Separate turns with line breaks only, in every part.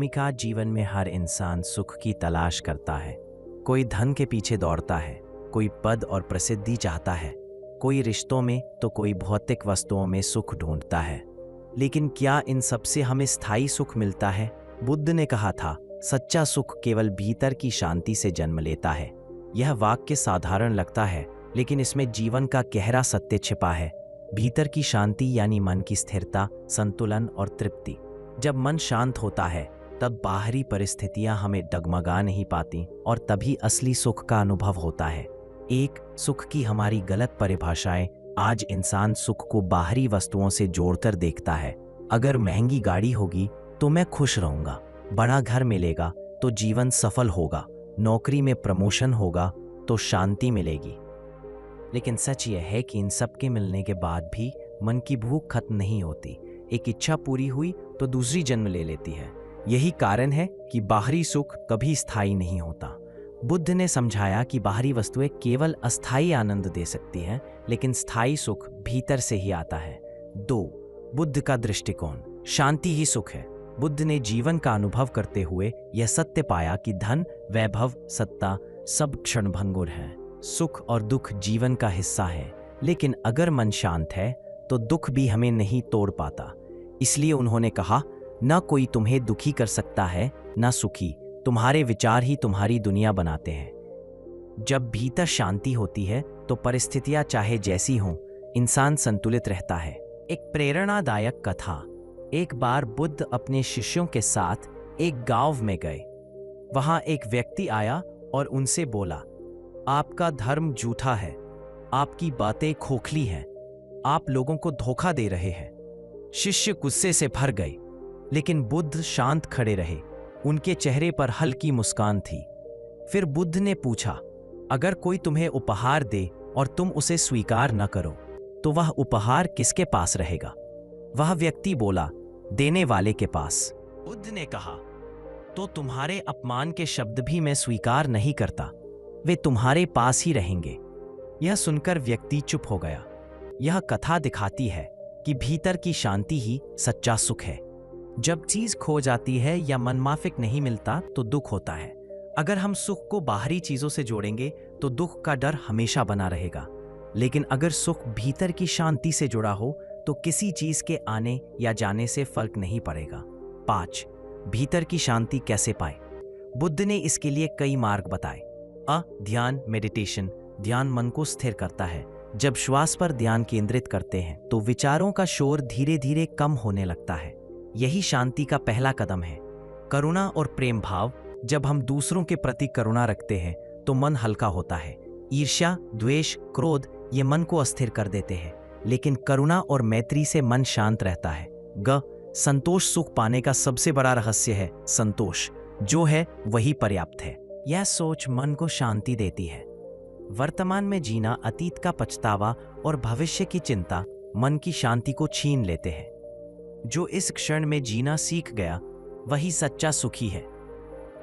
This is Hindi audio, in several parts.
भूमिका जीवन में हर इंसान सुख की तलाश करता है। कोई धन के पीछे दौड़ता है, कोई पद और प्रसिद्धि चाहता है, कोई रिश्तों में तो कोई भौतिक वस्तुओं में सुख ढूंढता है। लेकिन क्या इन सबसे हमें स्थायी सुख मिलता है? बुद्ध ने कहा था, सच्चा सुख केवल भीतर की शांति से जन्म लेता है। यह वाक्य साधारण लगता है, लेकिन इसमें जीवन का गहरा सत्य छिपा है। भीतर की शांति यानी मन की स्थिरता, संतुलन और तृप्ति। जब मन शांत होता है तब बाहरी परिस्थितियां हमें डगमगा नहीं पाती और तभी असली सुख का अनुभव होता है। एक सुख की हमारी गलत परिभाषाएं। आज इंसान सुख को बाहरी वस्तुओं से जोड़कर देखता है। अगर महंगी गाड़ी होगी तो मैं खुश रहूंगा, बड़ा घर मिलेगा तो जीवन सफल होगा, नौकरी में प्रमोशन होगा तो शांति मिलेगी। लेकिन सच यह है कि इन सब के मिलने के बाद भी मन की भूख खत्म नहीं होती। एक इच्छा पूरी हुई तो दूसरी जन्म ले लेती है। यही कारण है कि बाहरी सुख कभी स्थायी नहीं होता। बुद्ध ने समझाया कि बाहरी वस्तुएं केवल अस्थायी आनंद दे सकती हैं, लेकिन स्थायी सुख भीतर से ही आता है। 2. बुद्ध का दृष्टिकोण। शांति ही सुख है। बुद्ध ने जीवन का अनुभव करते हुए यह सत्य पाया कि धन, वैभव, सत्ता सब क्षणभंगुर हैं। सुख और दुख जीवन का हिस्सा है, लेकिन अगर मन शांत है तो दुख भी हमें नहीं तोड़ पाता। इसलिए उन्होंने कहा, न कोई तुम्हें दुखी कर सकता है न सुखी, तुम्हारे विचार ही तुम्हारी दुनिया बनाते हैं। जब भीतर शांति होती है तो परिस्थितियां चाहे जैसी हों, इंसान संतुलित रहता है। एक प्रेरणादायक कथा। एक बार बुद्ध अपने शिष्यों के साथ एक गांव में गए। वहां एक व्यक्ति आया और उनसे बोला, आपका धर्म झूठा है, आपकी बातें खोखली हैं, आप लोगों को धोखा दे रहे हैं। शिष्य गुस्से से भर गए, लेकिन बुद्ध शांत खड़े रहे। उनके चेहरे पर हल्की मुस्कान थी। फिर बुद्ध ने पूछा, अगर कोई तुम्हें उपहार दे और तुम उसे स्वीकार न करो तो वह उपहार किसके पास रहेगा? वह व्यक्ति बोला, देने वाले के पास। बुद्ध ने कहा, तो तुम्हारे अपमान के शब्द भी मैं स्वीकार नहीं करता, वे तुम्हारे पास ही रहेंगे। यह सुनकर व्यक्ति चुप हो गया। यह कथा दिखाती है कि भीतर की शांति ही सच्चा सुख है। जब चीज खो जाती है या मनमाफिक नहीं मिलता तो दुख होता है। अगर हम सुख को बाहरी चीजों से जोड़ेंगे तो दुख का डर हमेशा बना रहेगा। लेकिन अगर सुख भीतर की शांति से जुड़ा हो तो किसी चीज के आने या जाने से फर्क नहीं पड़ेगा। 5. भीतर की शांति कैसे पाए? बुद्ध ने इसके लिए कई मार्ग बताए। ध्यान, मेडिटेशन। ध्यान मन को स्थिर करता है। जब श्वास पर ध्यान केंद्रित करते हैं तो विचारों का शोर धीरे धीरे कम होने लगता है। यही शांति का पहला कदम है। करुणा और प्रेम भाव। जब हम दूसरों के प्रति करुणा रखते हैं तो मन हल्का होता है। ईर्ष्या, द्वेष, क्रोध ये मन को अस्थिर कर देते हैं, लेकिन करुणा और मैत्री से मन शांत रहता है। संतोष। सुख पाने का सबसे बड़ा रहस्य है संतोष। जो है वही पर्याप्त है। यह सोच मन को शांति देती है। वर्तमान में जीना, अतीत का पछतावा और भविष्य की चिंता मन की शांति को छीन लेते हैं। जो इस क्षण में जीना सीख गया वही सच्चा सुखी है।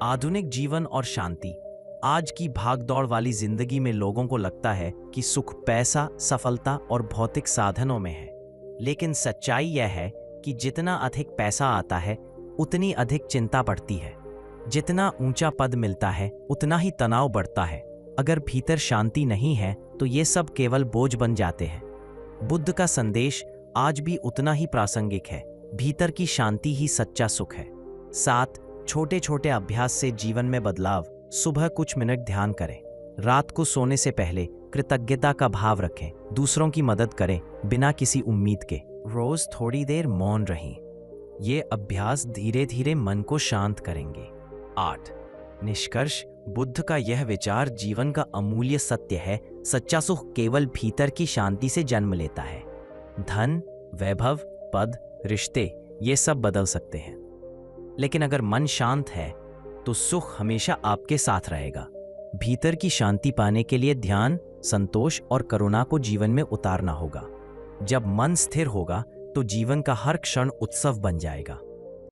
आधुनिक जीवन और शांति। आज की भागदौड़ वाली जिंदगी में लोगों को लगता है कि सुख पैसा, सफलता और भौतिक साधनों में है। लेकिन सच्चाई यह है कि जितना अधिक पैसा आता है उतनी अधिक चिंता बढ़ती है। जितना ऊंचा पद मिलता है उतना ही तनाव बढ़ता है। अगर भीतर शांति नहीं है तो ये सब केवल बोझ बन जाते हैं। बुद्ध का संदेश आज भी उतना ही प्रासंगिक है। भीतर की शांति ही सच्चा सुख है। 7. छोटे छोटे अभ्यास से जीवन में बदलाव। सुबह कुछ मिनट ध्यान करें। रात को सोने से पहले कृतज्ञता का भाव रखें। दूसरों की मदद करें बिना किसी उम्मीद के। रोज थोड़ी देर मौन रहें। ये अभ्यास धीरे धीरे मन को शांत करेंगे। 8. निष्कर्ष। बुद्ध का यह विचार जीवन का अमूल्य सत्य है। सच्चा सुख केवल भीतर की शांति से जन्म लेता है। धन, वैभव, पद, रिश्ते ये सब बदल सकते हैं, लेकिन अगर मन शांत है तो सुख हमेशा आपके साथ रहेगा। भीतर की शांति पाने के लिए ध्यान, संतोष और करुणा को जीवन में उतारना होगा। जब मन स्थिर होगा तो जीवन का हर क्षण उत्सव बन जाएगा।